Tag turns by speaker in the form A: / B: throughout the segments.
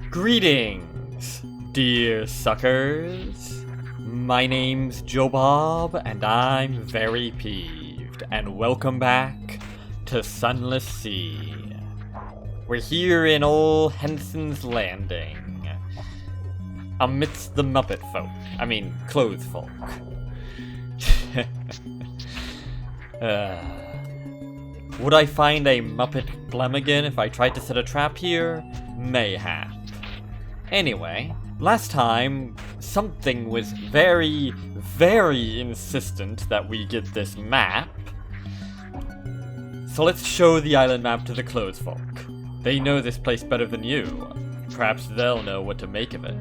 A: Greetings, dear suckers. My name's Joe Bob, and I'm very peeved. And welcome back to Sunless Sea. We're here in old Henson's Landing, amidst the Muppet folk. I mean, clothes folk. Would I find a Muppet Glemigan if I tried to set a trap here? Mayhap. Anyway, last time, something was very, very insistent that we get this map. So let's show the island map to the clothes folk. They know this place better than you. Perhaps they'll know what to make of it.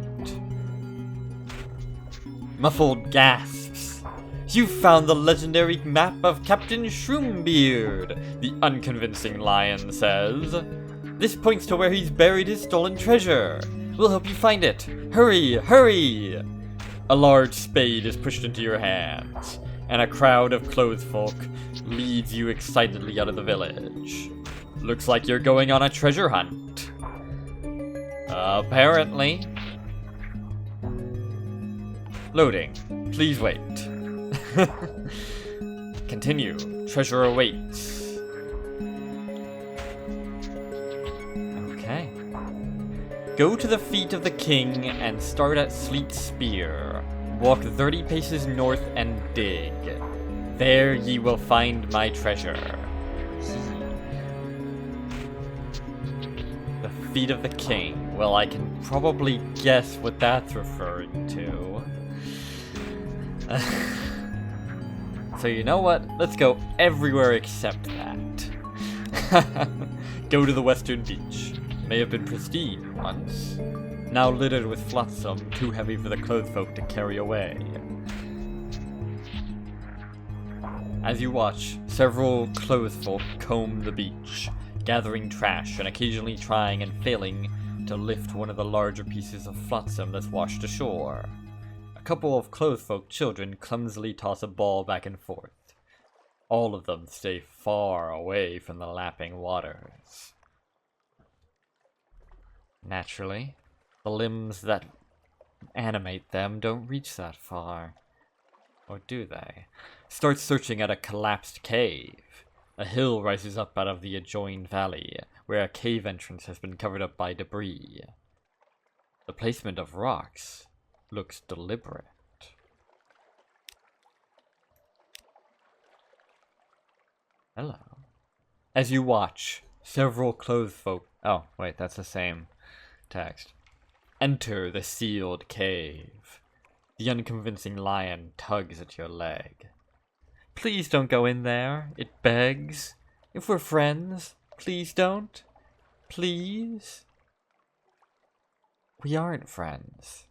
A: Muffled gasps. You found the legendary map of Captain Shroombeard, the unconvincing lion says. This points to where he's buried his stolen treasure. We'll help you find it. Hurry, hurry! A large spade is pushed into your hands, and a crowd of clothes folk leads you excitedly out of the village. Looks like you're going on a treasure hunt. Apparently. Loading. Please wait. Continue. Treasure awaits. Okay. Go to the feet of the king and start at Sleet Spear. Walk 30 paces north and dig. There ye will find my treasure. The feet of the king. Well, I can probably guess what that's referring to. So you know what? Let's go everywhere except that. Go to the western beach. May have been pristine once. Now littered with flotsam, too heavy for the clothes folk to carry away. As you watch, several clothes folk comb the beach, gathering trash and occasionally trying and failing to lift one of the larger pieces of flotsam that's washed ashore. A couple of clothes folk children clumsily toss a ball back and forth. All of them stay far away from the lapping waters. Naturally, the limbs that animate them don't reach that far. Or do they? Start searching at a collapsed cave. A hill rises up out of the adjoined valley, where a cave entrance has been covered up by debris. The placement of rocks looks deliberate. Hello. As you watch, several clothes folk... Oh, wait, that's the same text. Enter the sealed cave. The unconvincing lion tugs at your leg. Please don't go in there, it begs. If we're friends, please don't. Please? We aren't friends.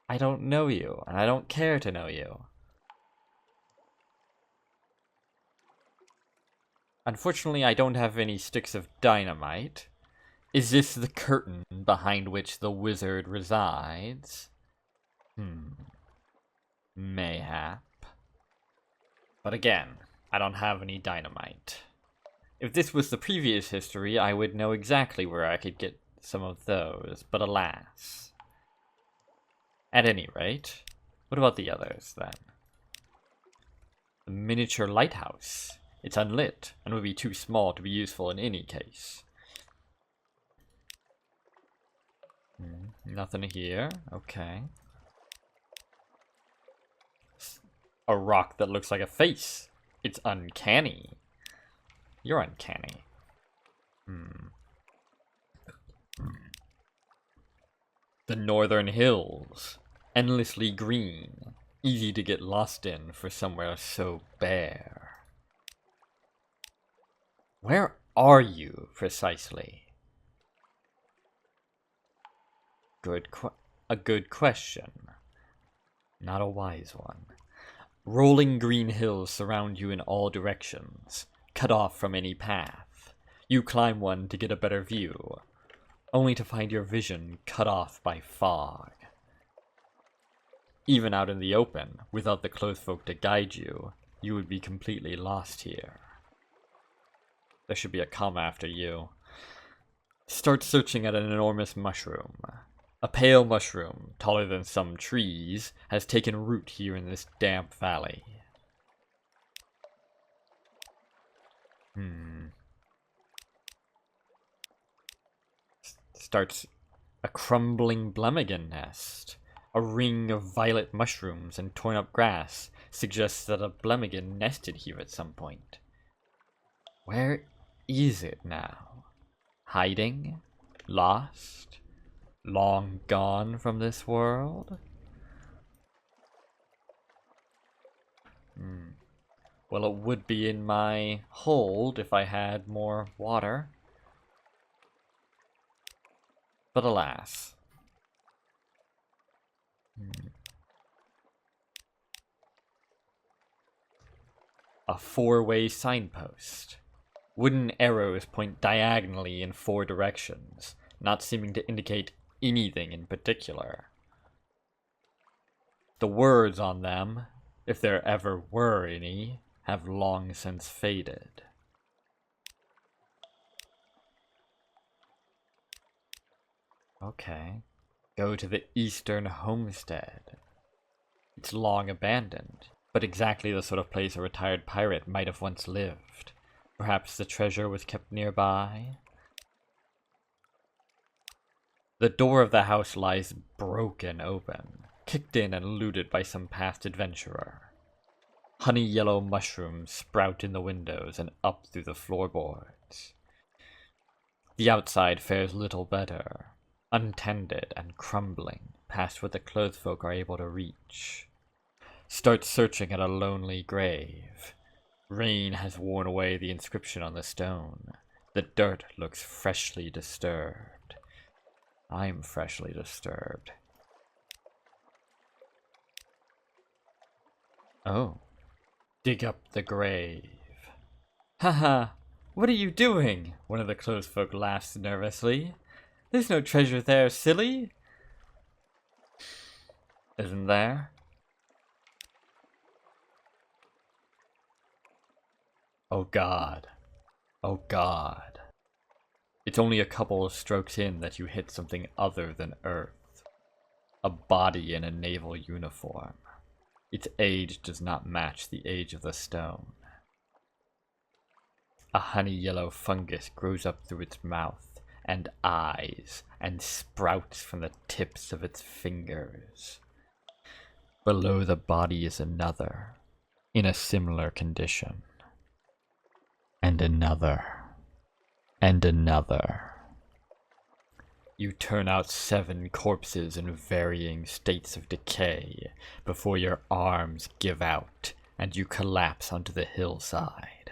A: I don't know you, and I don't care to know you. Unfortunately, I don't have any sticks of dynamite. Is this the curtain behind which the wizard resides? Mayhap. But again, I don't have any dynamite. If this was the previous history, I would know exactly where I could get some of those, but alas. At any rate, what about the others, then? The miniature lighthouse. It's unlit, and would be too small to be useful in any case. Nothing here. Okay. A rock that looks like a face. It's uncanny. You're uncanny. The northern hills. Endlessly green. Easy to get lost in for somewhere so bare. Where are you, precisely? A good question. Not a wise one. Rolling green hills surround you in all directions, cut off from any path. You climb one to get a better view, only to find your vision cut off by fog. Even out in the open, without the clothes folk to guide you, you would be completely lost here. There should be a comma after you. Start searching at an enormous mushroom. A pale mushroom, taller than some trees, has taken root here in this damp valley. Starts a crumbling ptarmigan nest. A ring of violet mushrooms and torn up grass suggests that a ptarmigan nested here at some point. Where is it now? Hiding? Lost? Long gone from this world? Well, it would be in my hold if I had more water. But alas. A four-way signpost. Wooden arrows point diagonally in four directions, not seeming to indicate anything in particular. The words on them, if there ever were any, have long since faded. Okay. Go to the Eastern Homestead. It's long abandoned, but exactly the sort of place a retired pirate might have once lived. Perhaps the treasure was kept nearby? The door of the house lies broken open, kicked in and looted by some past adventurer. Honey yellow mushrooms sprout in the windows and up through the floorboards. The outside fares little better, untended and crumbling past what the clothes folk are able to reach. Start searching at a lonely grave. Rain has worn away the inscription on the stone. The dirt looks freshly disturbed. I'm freshly disturbed. Oh. Dig up the grave. Haha, what are you doing? One of the clothes folk laughs nervously. There's no treasure there, silly. Isn't there? Oh God. Oh God. It's only a couple of strokes in that you hit something other than Earth. A body in a naval uniform. Its age does not match the age of the stone. A honey yellow fungus grows up through its mouth and eyes and sprouts from the tips of its fingers. Below the body is another, in a similar condition. And another. And another. You turn out 7 corpses in varying states of decay before your arms give out and you collapse onto the hillside.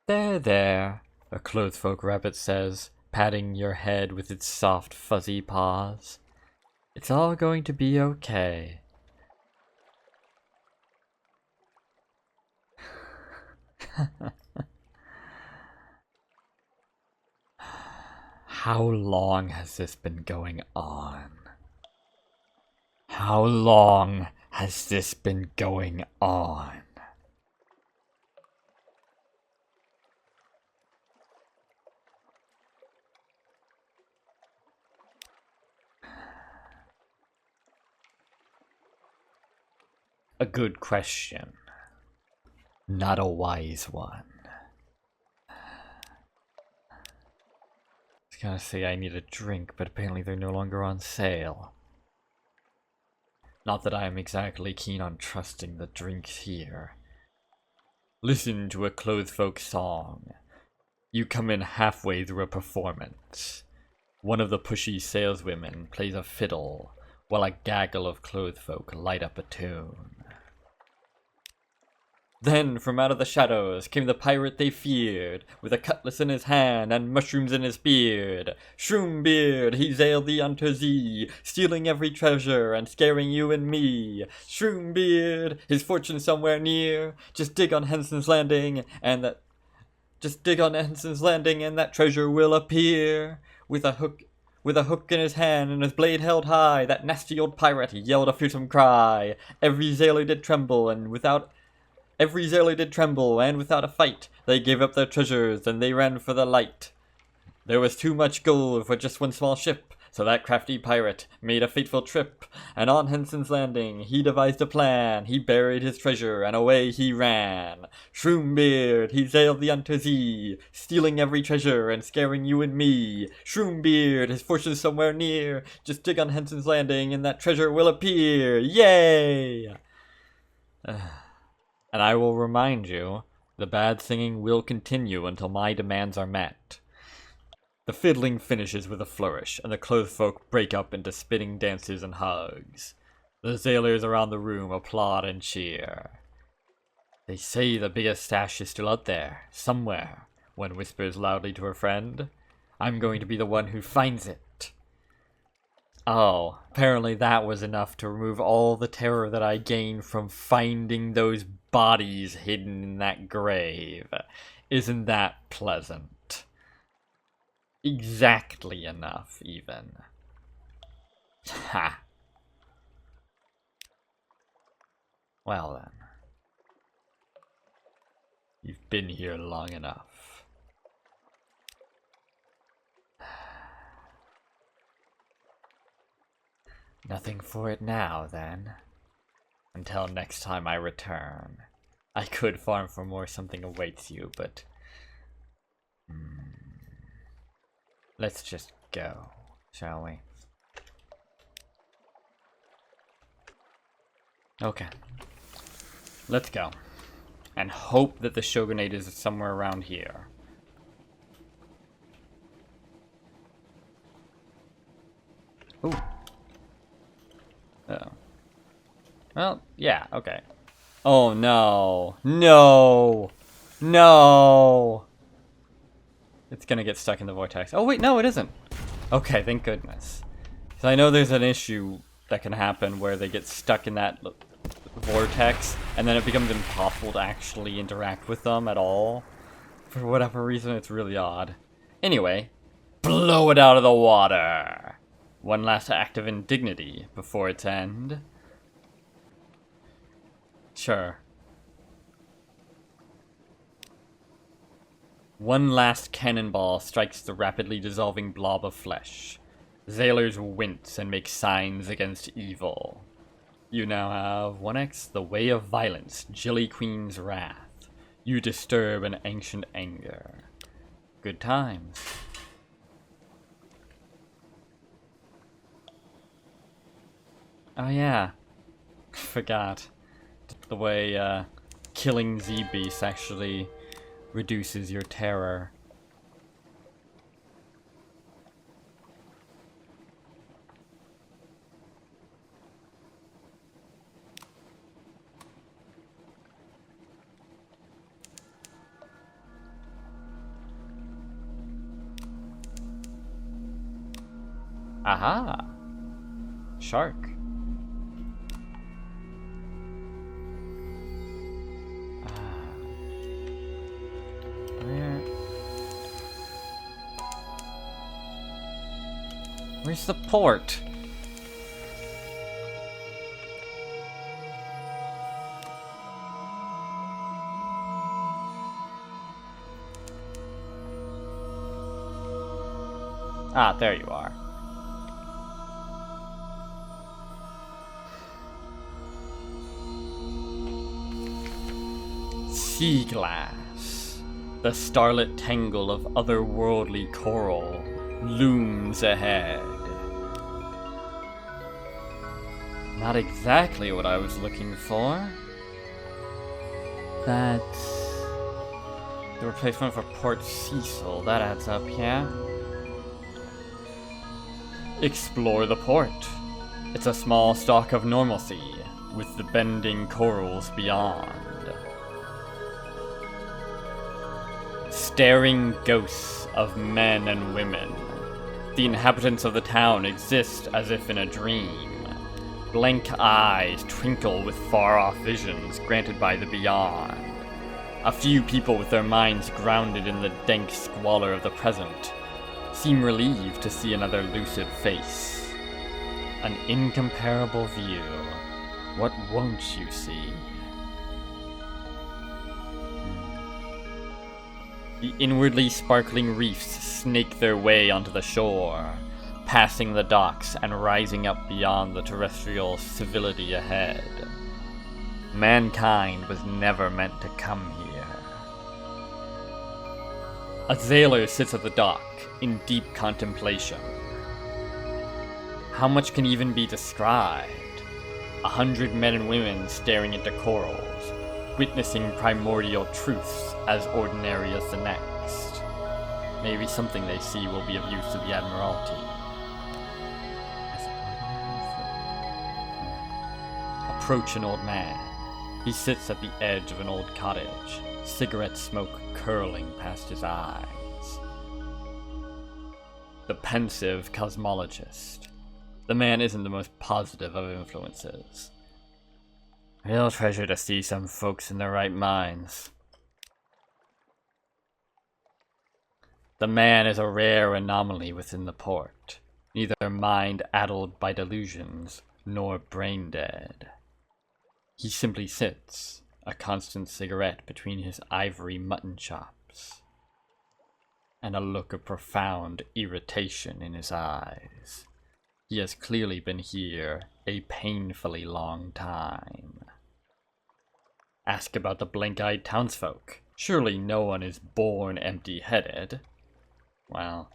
A: There, there, a clothesfolk rabbit says, patting your head with its soft fuzzy paws. It's all going to be okay. How long has this been going on? How long has this been going on? A good question. Not a wise one. I was gonna say I need a drink, but apparently they're no longer on sale. Not that I am exactly keen on trusting the drinks here. Listen to a clothesfolk song. You come in halfway through a performance. One of the pushy saleswomen plays a fiddle, while a gaggle of clothesfolk light up a tune. Then, from out of the shadows, came the pirate they feared, with a cutlass in his hand and mushrooms in his beard. Shroombeard, he sailed the unto thee, stealing every treasure and scaring you and me. Shroombeard, his fortune somewhere near. Just dig on Henson's Landing, and that treasure will appear. With a hook in his hand and his blade held high, that nasty old pirate yelled a fearsome cry. Every sailor did tremble, and without a fight, they gave up their treasures, and they ran for the light. There was too much gold for just one small ship, so that crafty pirate made a fateful trip, and on Henson's Landing he devised a plan. He buried his treasure, and away he ran. Shroombeard, he sailed the Untersee, stealing every treasure and scaring you and me. Shroombeard, his fortune's somewhere near. Just dig on Henson's Landing, and that treasure will appear. Yay! And I will remind you, the bad singing will continue until my demands are met. The fiddling finishes with a flourish, and the clothesfolk break up into spinning dances and hugs. The sailors around the room applaud and cheer. They say the biggest stash is still out there, somewhere, one whispers loudly to her friend. I'm going to be the one who finds it. Oh, apparently that was enough to remove all the terror that I gained from finding those bodies hidden in that grave. Isn't that pleasant? Exactly enough, even. Ha. Well then. You've been here long enough. Nothing for it now, then. Until next time I return. I could farm for more. Something awaits you, but... let's just go, shall we? Okay. Let's go. And hope that the Shogunate is somewhere around here. Ooh. Uh-oh. Well, yeah, okay. Oh no. No! No! It's gonna get stuck in the vortex. Oh wait, no it isn't. Okay, thank goodness. So I know there's an issue that can happen where they get stuck in that vortex, and then it becomes impossible to actually interact with them at all. For whatever reason, it's really odd. Anyway, blow it out of the water! One last act of indignity before its end. Sure. One last cannonball strikes the rapidly dissolving blob of flesh. Sailors wince and make signs against evil. You now have 1x, the way of violence, Jilly Queen's wrath. You disturb an ancient anger. Good times. Oh yeah, forgot. The way killing Z-Beasts actually reduces your terror. Aha! Shark. Where's the port? Ah, there you are. Sea glass. The starlit tangle of otherworldly coral looms ahead. Not exactly what I was looking for. That's the replacement for Port Cecil. That adds up, yeah? Explore the port. It's a small stalk of normalcy, with the bending corals beyond. Staring ghosts of men and women. The inhabitants of the town exist as if in a dream. Blank eyes twinkle with far-off visions granted by the beyond. A few people with their minds grounded in the dank squalor of the present seem relieved to see another lucid face. An incomparable view. What won't you see? The inwardly sparkling reefs snake their way onto the shore, passing the docks and rising up beyond the terrestrial civility ahead. Mankind was never meant to come here. A sailor sits at the dock, in deep contemplation. How much can even be described? 100 men and women staring into corals, witnessing primordial truths as ordinary as the next. Maybe something they see will be of use to the Admiralty. Approach an old man. He sits at the edge of an old cottage, cigarette smoke curling past his eyes. The pensive cosmologist. The man isn't the most positive of influences. Real treasure to see some folks in their right minds. The man is a rare anomaly within the port, neither mind-addled by delusions, nor brain-dead. He simply sits, a constant cigarette between his ivory mutton chops, and a look of profound irritation in his eyes. He has clearly been here a painfully long time. Ask about the blank-eyed townsfolk. Surely no one is born empty-headed. Well,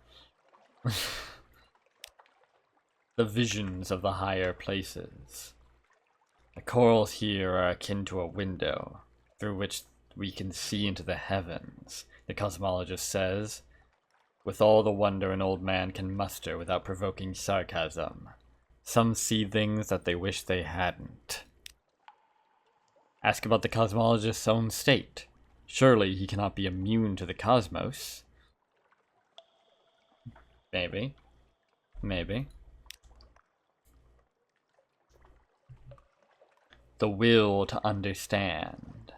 A: the visions of the higher places. The corals here are akin to a window, through which we can see into the heavens, the cosmologist says, with all the wonder an old man can muster without provoking sarcasm. Some see things that they wish they hadn't. Ask about the cosmologist's own state. Surely he cannot be immune to the cosmos. Maybe. Maybe. The will to understand.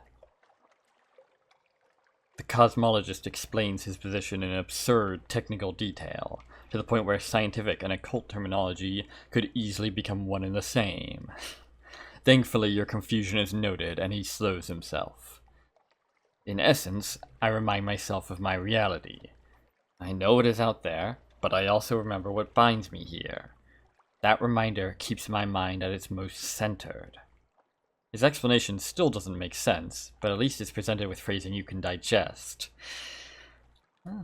A: The cosmologist explains his position in absurd technical detail, to the point where scientific and occult terminology could easily become one and the same. Thankfully, your confusion is noted, and he slows himself. In essence, I remind myself of my reality. I know it is out there, but I also remember what binds me here. That reminder keeps my mind at its most centered. His explanation still doesn't make sense, but at least it's presented with phrasing you can digest. Oh.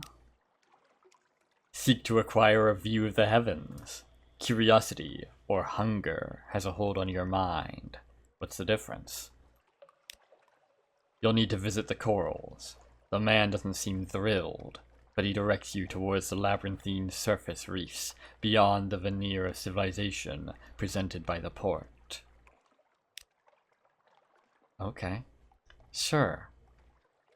A: Seek to acquire a view of the heavens. Curiosity, or hunger, has a hold on your mind. What's the difference? You'll need to visit the corals. The man doesn't seem thrilled, but he directs you towards the labyrinthine surface reefs beyond the veneer of civilization presented by the port. Okay. Sure.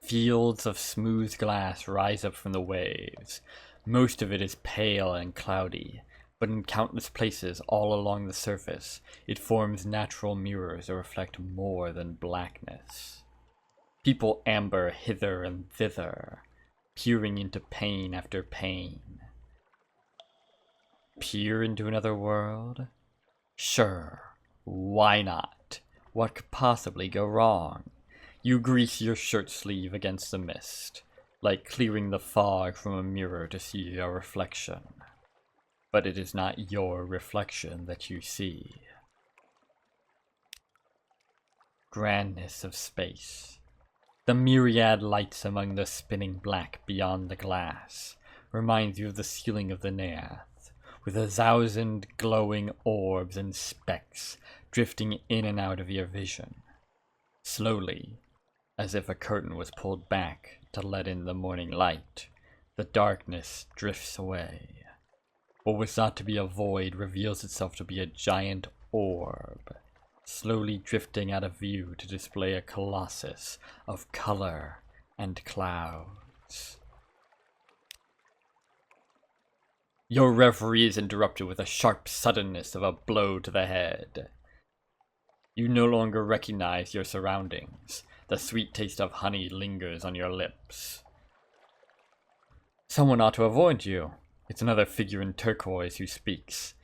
A: Fields of smooth glass rise up from the waves. Most of it is pale and cloudy, but in countless places all along the surface, it forms natural mirrors that reflect more than blackness. People amber hither and thither, peering into pain after pain. Peer into another world? Sure. Why not? What could possibly go wrong? You grease your shirt sleeve against the mist, like clearing the fog from a mirror to see your reflection. But it is not your reflection that you see. Grandness of space. The myriad lights among the spinning black beyond the glass reminds you of the ceiling of the Neath, with 1,000 glowing orbs and specks drifting in and out of your vision. Slowly, as if a curtain was pulled back to let in the morning light, the darkness drifts away. What was thought to be a void reveals itself to be a giant orb, slowly drifting out of view to display a colossus of color and clouds. Your reverie is interrupted with a sharp suddenness of a blow to the head. You no longer recognize your surroundings. The sweet taste of honey lingers on your lips. Someone ought to have warned you. It's another figure in turquoise who speaks.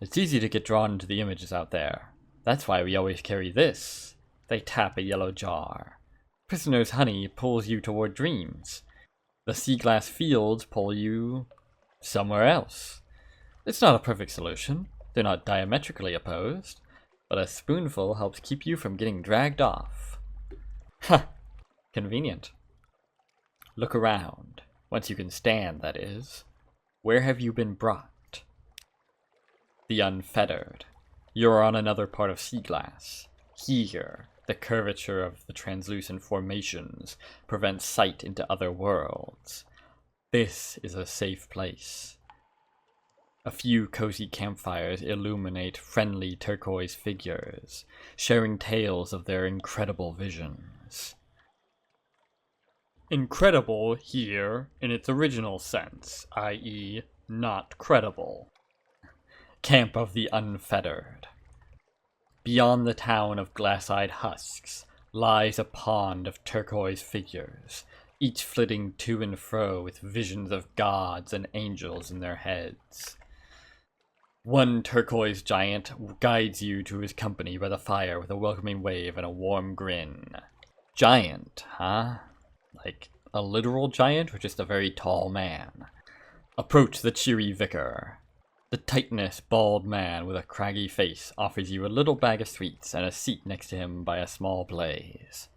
A: It's easy to get drawn into the images out there. That's why we always carry this. They tap a yellow jar. Prisoner's honey pulls you toward dreams. The sea glass fields pull you somewhere else. It's not a perfect solution. They're not diametrically opposed, but a spoonful helps keep you from getting dragged off. Ha! Convenient. Look around. Once you can stand, that is. Where have you been brought? The unfettered. You're on another part of sea glass. Here, the curvature of the translucent formations prevents sight into other worlds. This is a safe place. A few cozy campfires illuminate friendly turquoise figures, sharing tales of their incredible visions. Incredible here in its original sense, i.e., not credible. Camp of the Unfettered. Beyond the town of glass-eyed husks lies a pond of turquoise figures, each flitting to and fro with visions of gods and angels in their heads. One turquoise giant guides you to his company by the fire with a welcoming wave and a warm grin. Giant, huh? Like a literal giant or just a very tall man? Approach the cheery vicar. The Titanous, bald man with a craggy face offers you a little bag of sweets and a seat next to him by a small blaze.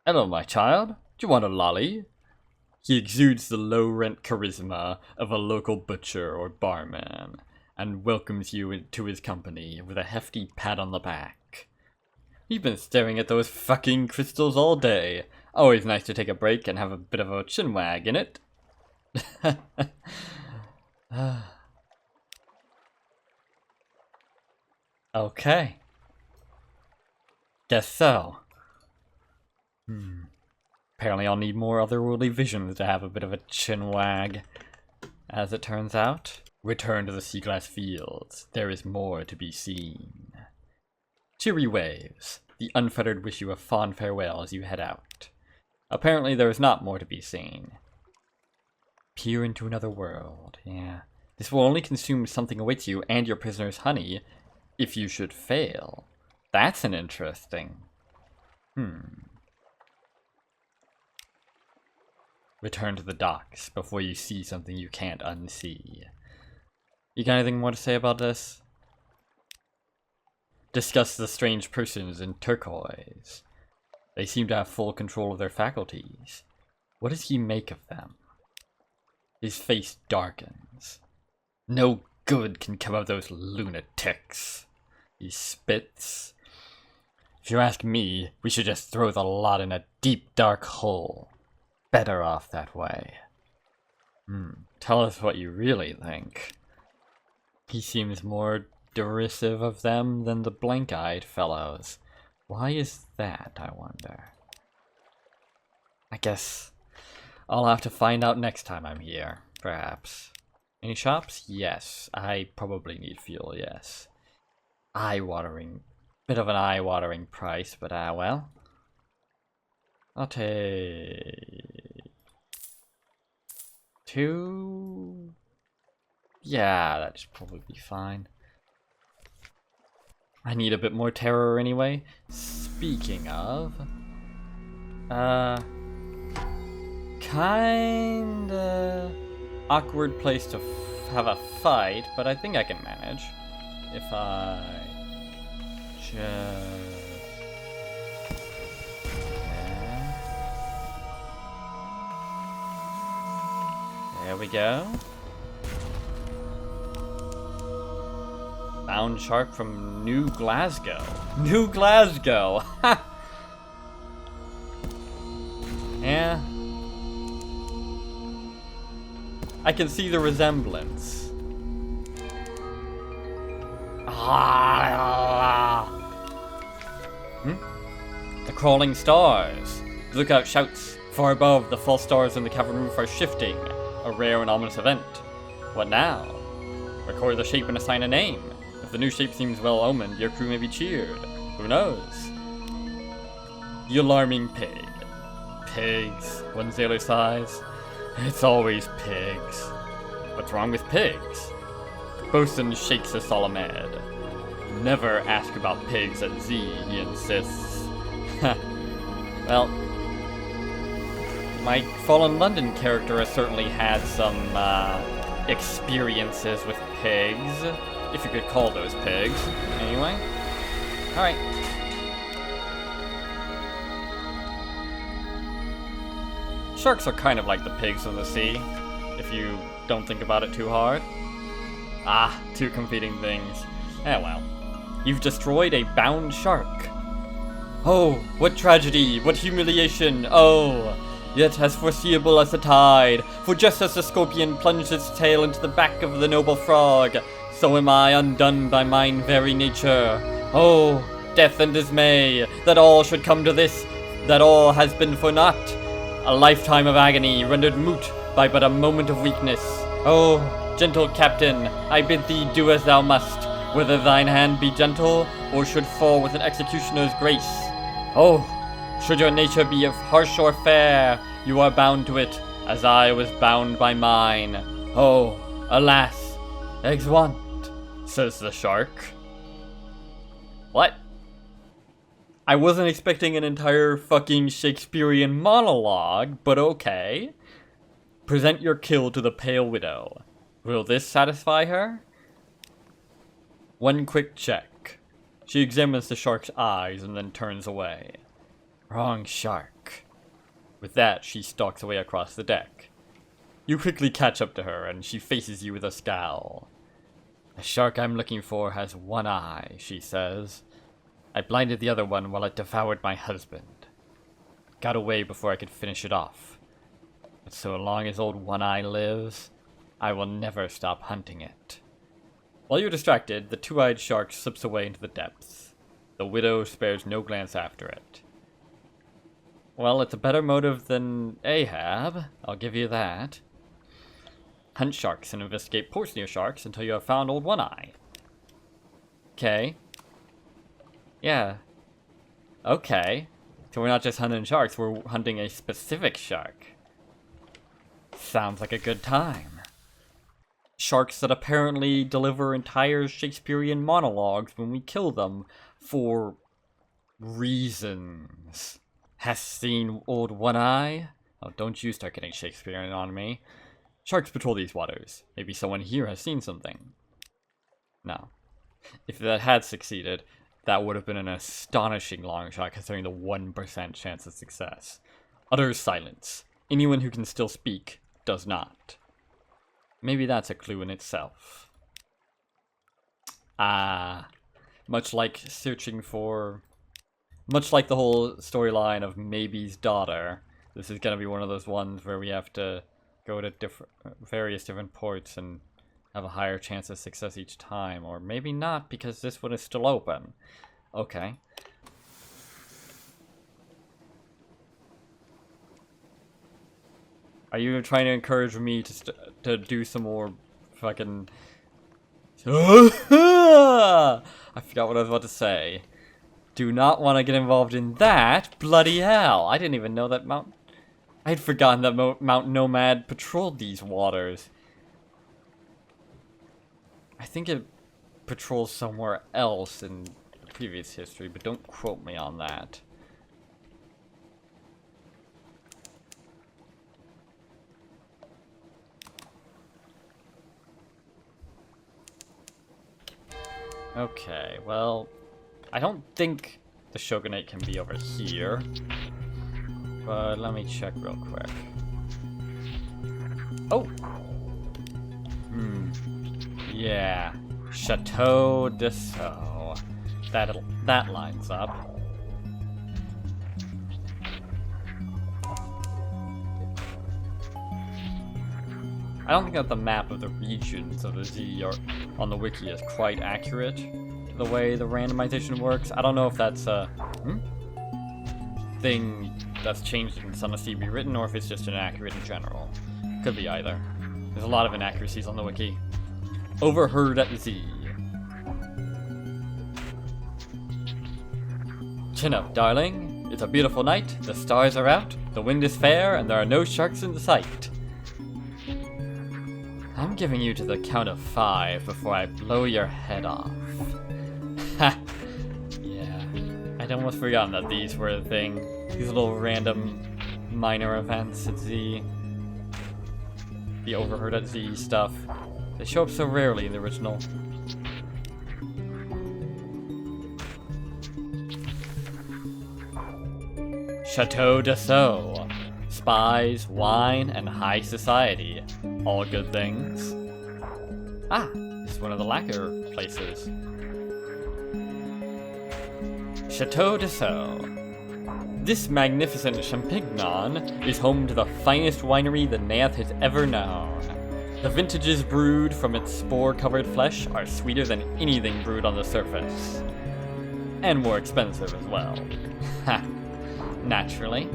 A: Hello, my child. Do you want a lolly? He exudes the low-rent charisma of a local butcher or barman, and welcomes you to his company with a hefty pat on the back. You've been staring at those fucking crystals all day. Always nice to take a break and have a bit of a chinwag in it. Okay. Guess so. Apparently I'll need more otherworldly visions to have a bit of a chinwag. As it turns out, return to the sea glass fields. There is more to be seen. Cheery waves. The Unfettered wish you a fond farewell as you head out. Apparently there is not more to be seen. Peer into another world. Yeah. This will only consume something awaits you and your prisoner's honey if you should fail. That's an interesting. Return to the docks before you see something you can't unsee. You got anything more to say about this? Discuss the strange persons in turquoise. They seem to have full control of their faculties. What does he make of them? His face darkens. No good can come of those lunatics. He spits. If you ask me, we should just throw the lot in a deep, dark hole. Better off that way. Tell us what you really think. He seems more derisive of them than the blank-eyed fellows. Why is that, I wonder? I guess I'll have to find out next time I'm here, perhaps. Any shops? Yes. I probably need fuel, yes. Eye-watering. Bit of an eye-watering price, but well. I'll take 2. Yeah, that should probably be fine. I need a bit more terror anyway. Speaking of, kinda awkward place to have a fight, but I think I can manage if I just. There we go. Bound shark from New Glasgow. New Glasgow! Ha! Yeah. I can see the resemblance. The crawling stars. The lookout shouts. Far above, the false stars in the cavern roof are shifting. A rare and ominous event. What now? Record the shape and assign a name. If the new shape seems well omened, your crew may be cheered. Who knows? The alarming pig. Pigs, one sailor sighs. It's always pigs. What's wrong with pigs? Bosun shakes a solemn head. Never ask about pigs at Z, he insists. Well, my Fallen London character has certainly had some, experiences with pigs. If you could call those pigs. Anyway. Alright. Sharks are kind of like the pigs of the sea, if you don't think about it too hard. Ah, two competing things. Eh well. You've destroyed a bound shark. Oh, what tragedy, what humiliation, oh! Yet as foreseeable as the tide, for just as the scorpion plunged its tail into the back of the noble frog, so am I undone by mine very nature. Oh, death and dismay, that all should come to this, that all has been for naught. A lifetime of agony rendered moot by but a moment of weakness. Oh, gentle captain, I bid thee do as thou must, whether thine hand be gentle, or should fall with an executioner's grace. Oh, should your nature be of harsh or fair, you are bound to it, as I was bound by mine. Oh, alas, exeunt, says the shark. What? I wasn't expecting an entire fucking Shakespearean monologue, but okay. Present your kill to the pale widow. Will this satisfy her? One quick check. She examines the shark's eyes and then turns away. Wrong shark. With that, she stalks away across the deck. You quickly catch up to her, and she faces you with a scowl. The shark I'm looking for has one eye, she says. I blinded the other one while it devoured my husband. Got away before I could finish it off. But so long as old One Eye lives, I will never stop hunting it. While you're distracted, the two-eyed shark slips away into the depths. The widow spares no glance after it. Well, it's a better motive than Ahab, I'll give you that. Hunt sharks and investigate ports near sharks until you have found old One Eye. Okay. Yeah. Okay. So we're not just hunting sharks, we're hunting a specific shark. Sounds like a good time. Sharks that apparently deliver entire Shakespearean monologues when we kill them for reasons. Hast seen old One Eye? Oh, don't you start getting Shakespearean on me. Sharks patrol these waters. Maybe someone here has seen something. No. If that had succeeded, that would have been an astonishing long shot considering the 1% chance of success. Utter silence. Anyone who can still speak does not. Maybe that's a clue in itself. Much like searching for... Much like the whole storyline of Maybe's daughter, this is going to be one of those ones where we have to go to various different ports and have a higher chance of success each time. Or maybe not, because this one is still open. Okay. Are you trying to encourage me to do some more fucking... I forgot what I was about to say. Do not want to get involved in that. Bloody hell. I didn't even know that Mount... I had forgotten that Mount Nomad patrolled these waters. I think it patrols somewhere else in the previous history, but don't quote me on that. Okay, well, I don't think the Shogunate can be over here, but let me check real quick. Oh! Yeah, Chateau de Sceaux. That lines up. I don't think that the map of the regions of the Z on the wiki is quite accurate to the way the randomization works. I don't know if that's a thing that's changed in Sunless Rewritten or if it's just inaccurate in general. Could be either. There's a lot of inaccuracies on the wiki. Overheard at Z. Chin up, darling. It's a beautiful night, the stars are out, the wind is fair, and there are no sharks in sight. I'm giving you to the count of 5 before I blow your head off. Ha! Yeah, I'd almost forgotten that these were a thing. These little random minor events at Z. The overheard at Z stuff. They show up so rarely in the original. Chateau d'Assaut. Spies, wine, and high society. All good things. Ah, this is one of the lacquer places. Chateau d'Assaut. This magnificent champignon is home to the finest winery the Nath has ever known. The vintages brewed from its spore-covered flesh are sweeter than anything brewed on the surface. And more expensive as well. Ha! Naturally.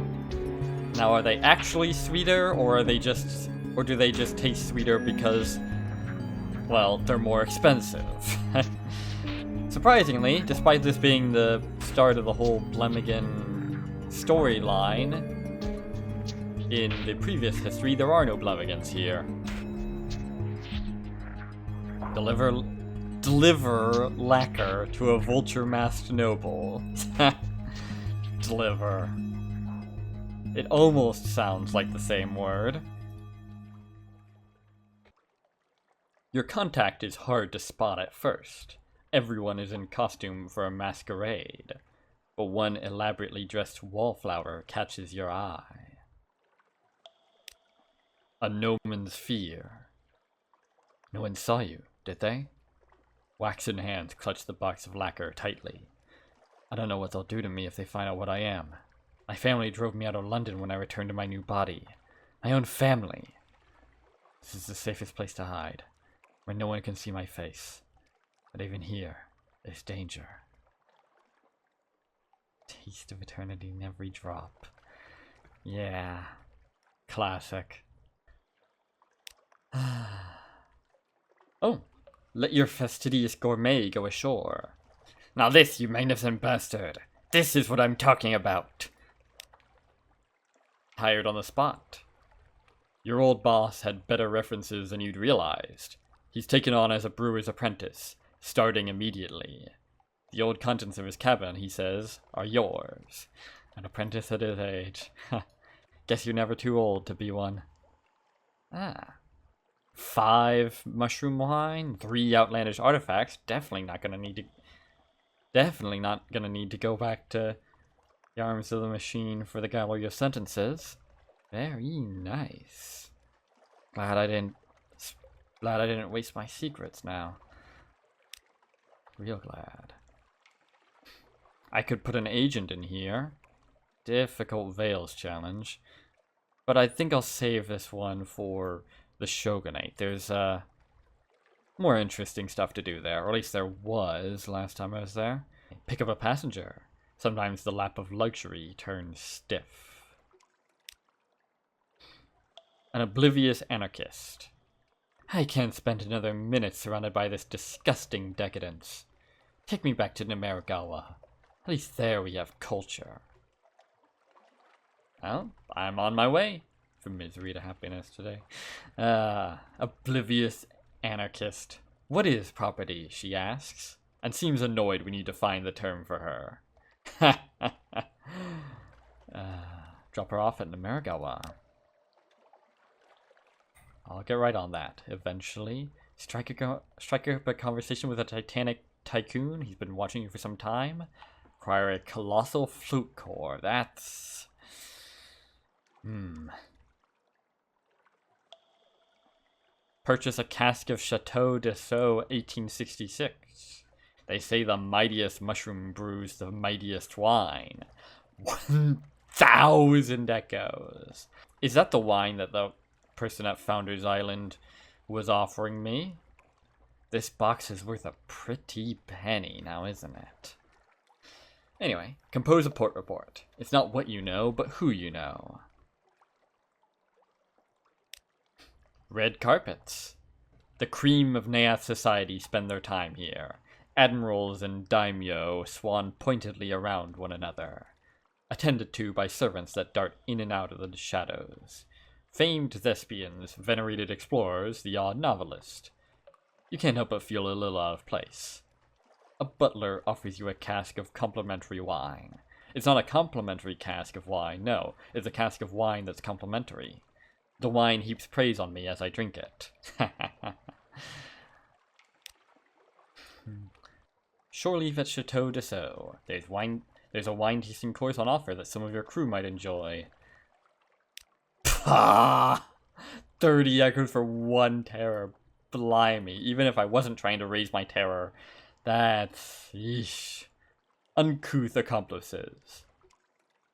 A: Now, are they actually sweeter, or do they just taste sweeter because, well, they're more expensive? Surprisingly, despite this being the start of the whole Blemmigan storyline, in the previous history, there are no Blemmigans here. Deliver lacquer to a vulture-masked noble. Deliver. It almost sounds like the same word. Your contact is hard to spot at first. Everyone is in costume for a masquerade, but one elaborately dressed wallflower catches your eye. A gnomon's fear. No one saw you, did they? Waxen hands clutch the box of lacquer tightly. I don't know what they'll do to me if they find out what I am. My family drove me out of London when I returned to my new body. My own family. This is the safest place to hide, where no one can see my face. But even here, there's danger. Taste of eternity in every drop. Yeah. Classic. Oh, let your fastidious gourmet go ashore. Now this, you magnificent bastard. This is what I'm talking about. Hired on the spot. Your old boss had better references than you'd realized. He's taken on as a brewer's apprentice, starting immediately. The old contents of his cabin, he says, are yours. An apprentice at his age. Guess you're never too old to be one. Ah. 5 mushroom wine, 3 outlandish artifacts. Definitely not gonna need to go back to the arms of the machine for the gallery of sentences. Very nice. Glad I didn't waste my secrets now. Real glad. I could put an agent in here. Difficult Veils challenge. But I think I'll save this one for the Shogunate. There's more interesting stuff to do there, or at least there was last time I was there. Pick up a passenger. Sometimes the lap of luxury turns stiff. An oblivious anarchist. I can't spend another minute surrounded by this disgusting decadence. Take me back to Nameragawa. At least there we have culture. Well, I'm on my way. From misery to happiness today. Oblivious anarchist. What is property, she asks, and seems annoyed we need to find the term for her. Drop her off at Nameragawa. I'll get right on that. Eventually, strike up a conversation with a Titanic tycoon. He's been watching you for some time. Acquire a colossal flute core. That's... Purchase a cask of Chateau d'Assaut 1866. They say the mightiest mushroom brews the mightiest wine. 1,000 echoes. Is that the wine that the person at Founders Island was offering me? This box is worth a pretty penny now, isn't it? Anyway, compose a port report. It's not what you know, but who you know. Red carpets. The cream of Naath society spend their time here. Admirals and daimyo swan pointedly around one another, attended to by servants that dart in and out of the shadows. Famed thespians, venerated explorers, the odd novelist. You can't help but feel a little out of place. A butler offers you a cask of complimentary wine. It's not a complimentary cask of wine, no. It's a cask of wine that's complimentary. The wine heaps praise on me as I drink it. Shore leave at Chateau de Sceaux. There's a wine tasting course on offer that some of your crew might enjoy. Pah! 30 echoes for 1 terror. Blimey. Even if I wasn't trying to raise my terror. That's... Yeesh. Uncouth accomplices.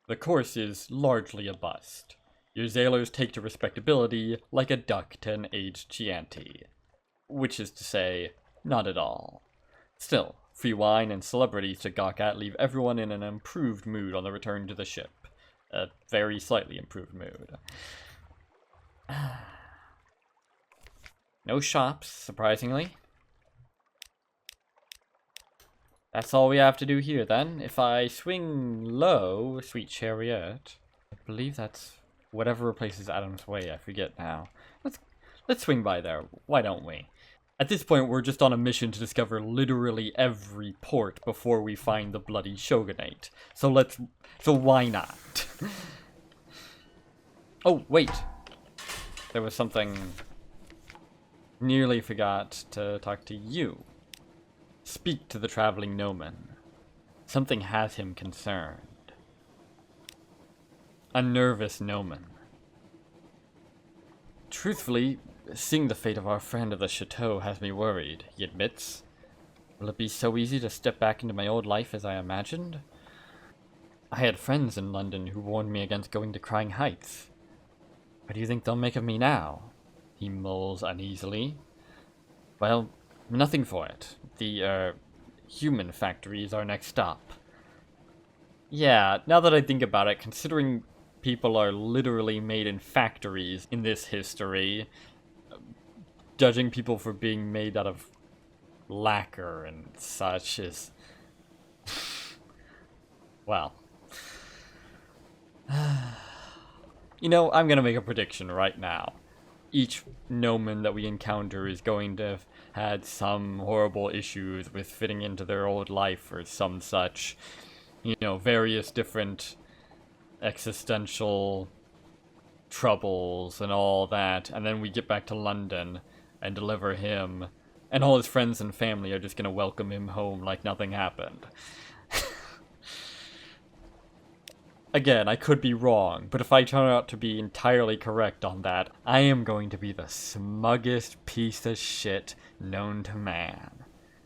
A: The course is largely a bust. Your sailors take to respectability like a duck to an aged Chianti. Which is to say, not at all. Still, free wine and celebrities to gawk at leave everyone in an improved mood on the return to the ship. A very slightly improved mood. No shops, surprisingly. That's all we have to do here, then. If I swing low, sweet chariot, I believe that's whatever replaces Adam's Way. I forget now. Let's swing by there. Why don't we? At this point, we're just on a mission to discover literally every port before we find the bloody shogunate. So why not? Oh, wait. There was something... Nearly forgot to talk to you. Speak to the traveling gnomon. Something has him concerned. A nervous gnomon. Truthfully, seeing the fate of our friend of the chateau has me worried, he admits. Will it be so easy to step back into my old life as I imagined? I had friends in London who warned me against going to Crying Heights. What do you think they'll make of me now? He mulls uneasily. Well, nothing for it. The, human factory is our next stop. Yeah, now that I think about it, considering people are literally made in factories in this history, judging people for being made out of lacquer and such is... well. You know, I'm gonna make a prediction right now. Each gnomon that we encounter is going to have had some horrible issues with fitting into their old life or some such. You know, various different existential troubles and all that. And then we get back to London and deliver him. And all his friends and family are just going to welcome him home like nothing happened. Again, I could be wrong, but if I turn out to be entirely correct on that, I am going to be the smuggest piece of shit known to man.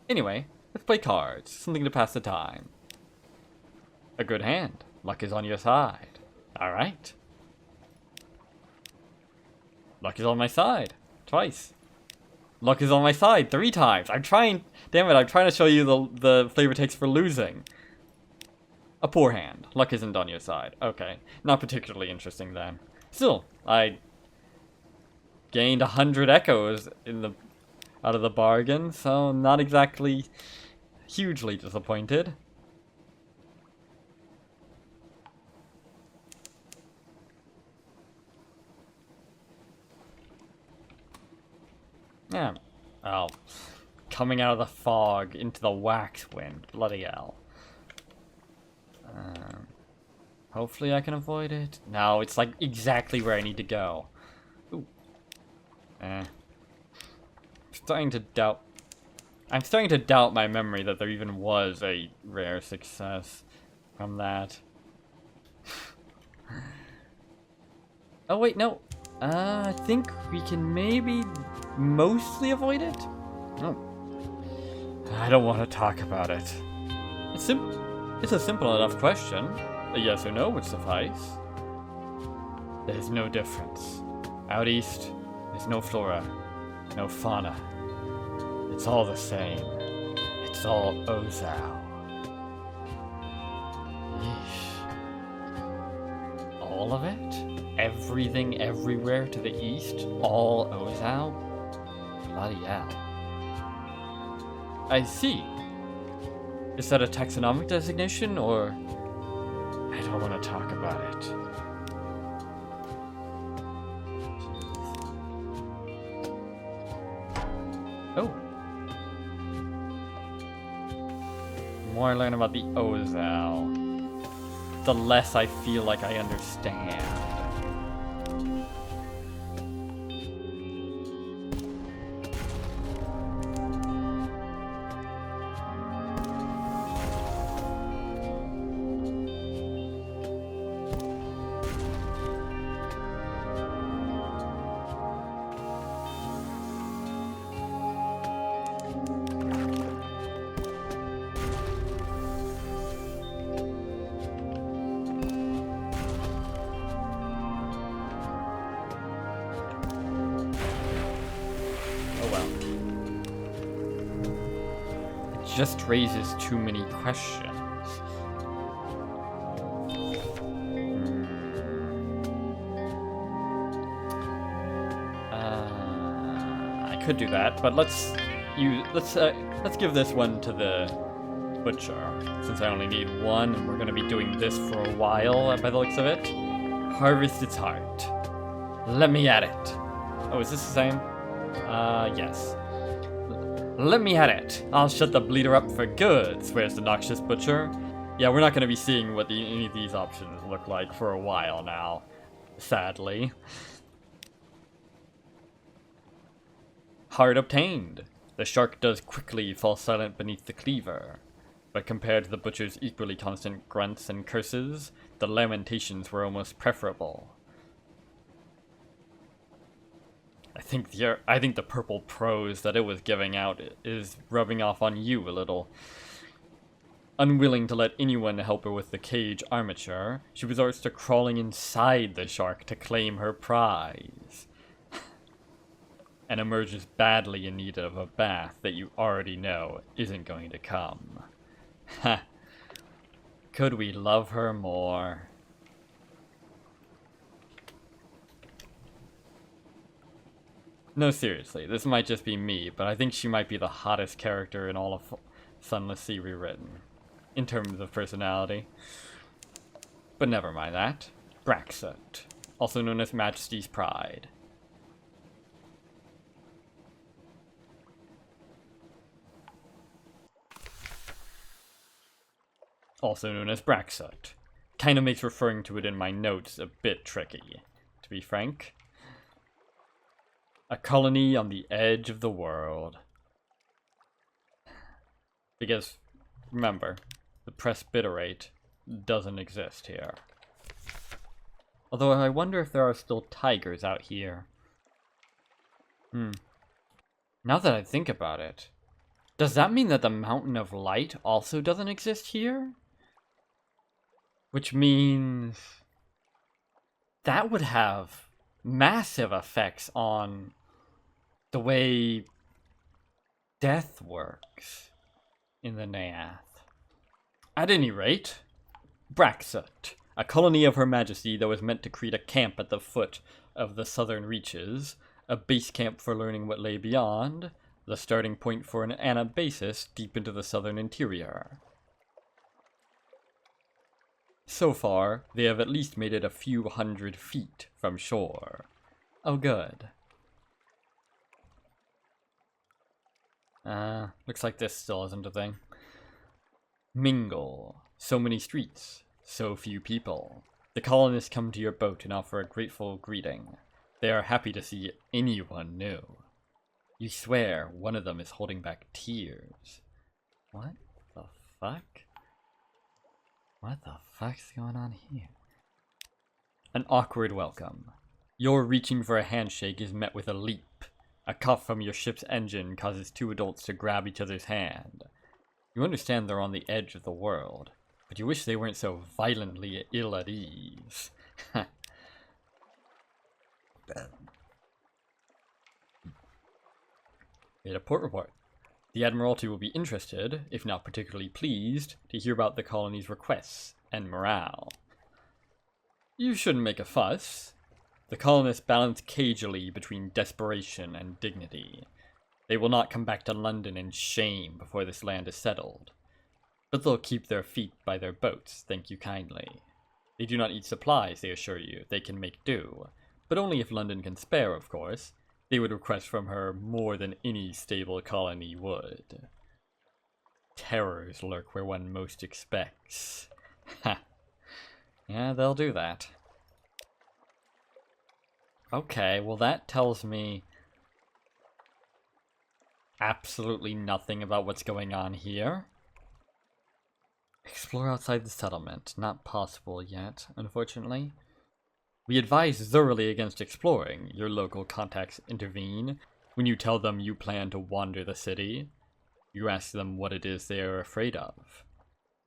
A: Anyway, let's play cards. Something to pass the time. A good hand. Luck is on your side. Alright. Luck is on my side. Twice. Luck is on my side 3 times. I'm trying... Damn it, I'm trying to show you the flavor takes for losing. A poor hand. Luck isn't on your side. Okay. Not particularly interesting then. Still, I gained 100 echoes out of the bargain, so not exactly hugely disappointed. Yeah. Oh. Coming out of the fog into the wax wind. Bloody hell. Hopefully I can avoid it. No, it's like exactly where I need to go. Ooh. I'm starting to doubt my memory that there even was a rare success from that. Oh wait, no. I think we can maybe mostly avoid it? No. I don't want to talk about it. It's a simple enough question. A yes or no would suffice. There's no difference. Out east, there's no flora, no fauna. It's all the same. It's all Ozao. Yeesh. All of it? Everything everywhere to the east? All Ozao? Bloody hell. I see. Is that a taxonomic designation, or... I don't want to talk about it. Oh. The more I learn about the Ozao. the less I feel like I understand. Just raises too many questions. I could do that, but let's give this one to the butcher, since I only need one, and we're gonna be doing this for a while by the looks of it. Harvest its heart. Let me at it. Oh, is this the same? Yes. Let me at it. I'll shut the bleeder up for good, swears the noxious butcher. Yeah, we're not going to be seeing what any of these options look like for a while now, sadly. Heart obtained. The shark does quickly fall silent beneath the cleaver, but compared to the butcher's equally constant grunts and curses, the lamentations were almost preferable. I think the purple prose that it was giving out is rubbing off on you a little. Unwilling to let anyone help her with the cage armature, she resorts to crawling inside the shark to claim her prize. And emerges badly in need of a bath that you already know isn't going to come. Ha! Could we love her more? No, seriously, this might just be me, but I think she might be the hottest character in all of Sunless Rewritten, in terms of personality. But never mind that. Braxut, also known as Majesty's Pride. Also known as Braxut. Kinda makes referring to it in my notes a bit tricky, to be frank. A colony on the edge of the world. Because, remember, the presbyterate doesn't exist here. Although I wonder if there are still tigers out here. Now that I think about it, does that mean that the Mountain of Light also doesn't exist here? Which means that would have massive effects on the way death works in the Naath. At any rate, Braxut, a colony of Her Majesty that was meant to create a camp at the foot of the southern reaches, a base camp for learning what lay beyond, the starting point for an anabasis deep into the southern interior. So far, they have at least made it a few hundred feet from shore. Oh, good. Looks like this still isn't a thing. Mingle. So many streets. So few people. The colonists come to your boat and offer a grateful greeting. They are happy to see anyone new. You swear one of them is holding back tears. What the fuck? What the fuck's going on here? An awkward welcome. Your reaching for a handshake is met with a leap. A cough from your ship's engine causes two adults to grab each other's hand. You understand they're on the edge of the world, but you wish they weren't so violently ill at ease. Made a port report. The Admiralty will be interested, if not particularly pleased, to hear about the colony's requests and morale. You shouldn't make a fuss. The colonists balance cagily between desperation and dignity. They will not come back to London in shame before this land is settled. But they'll keep their feet by their boats, thank you kindly. They do not eat supplies, they assure you. They can make do. But only if London can spare, of course. They would request from her more than any stable colony would. Terrors lurk where one most expects. Ha! Yeah, they'll do that. Okay, well that tells me absolutely nothing about what's going on here. Explore outside the settlement. Not possible yet, unfortunately. We advise thoroughly against exploring. Your local contacts intervene. When you tell them you plan to wander the city, you ask them what it is they are afraid of.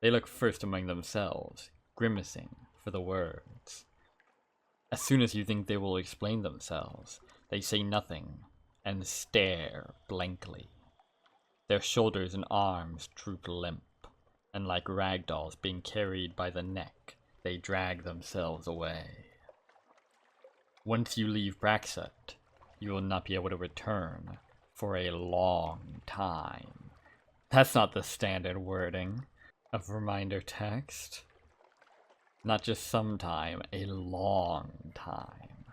A: They look first among themselves, grimacing for the words. As soon as you think they will explain themselves, they say nothing and stare blankly. Their shoulders and arms droop limp, and like rag dolls being carried by the neck, they drag themselves away. Once you leave Braxut, you will not be able to return for a long time. That's not the standard wording of reminder text. Not just sometime, a long time.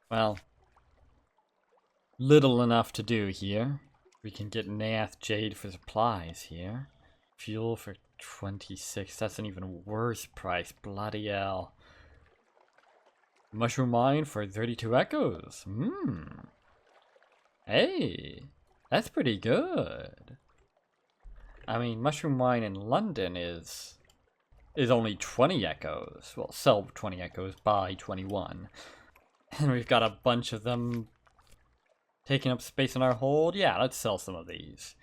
A: Well, little enough to do here. We can get Nath Jade for supplies here. Fuel for 26, that's an even worse price, bloody hell. Mushroom Mine for 32 echoes. Hey, that's pretty good. I mean, Mushroom Mine in London is only 20 echoes. Well, sell 20 echoes, buy 21. And we've got a bunch of them taking up space in our hold. Yeah, let's sell some of these.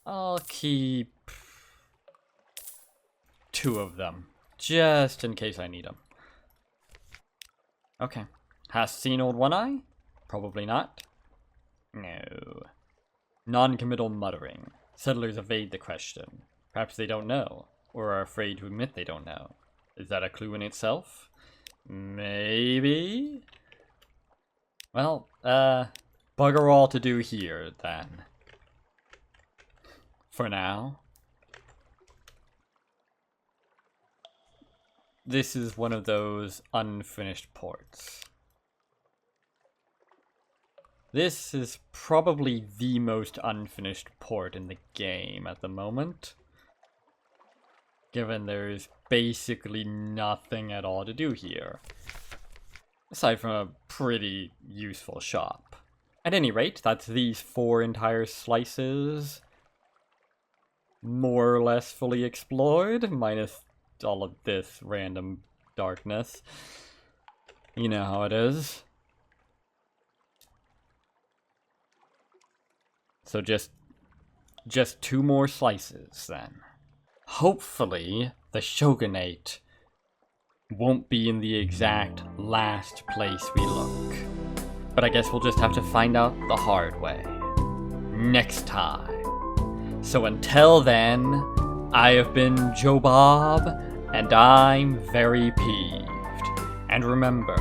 A: I'll keep 2 of them, just in case I need them. Okay. Hast seen Old One-Eye? Probably not. No. Non-committal muttering. Settlers evade the question. Perhaps they don't know, or are afraid to admit they don't know. Is that a clue in itself? Maybe? Well, bugger all to do here, then. For now. This is one of those unfinished ports. This is probably the most unfinished port in the game at the moment, given there's basically nothing at all to do here, aside from a pretty useful shop. At any rate, that's these 4 entire slices, more or less fully explored, minus all of this random darkness. You know how it is. So just 2 more slices, then. Hopefully, the Shogunate won't be in the exact last place we look. But I guess we'll just have to find out the hard way. Next time. So until then, I have been Joe Bob, and I'm very peeved. And remember,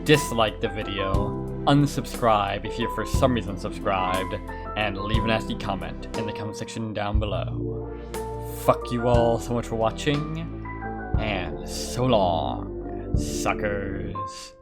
A: dislike the video, unsubscribe if you're for some reason subscribed, and leave a nasty comment in the comment section down below. Fuck you all so much for watching, and so long, suckers.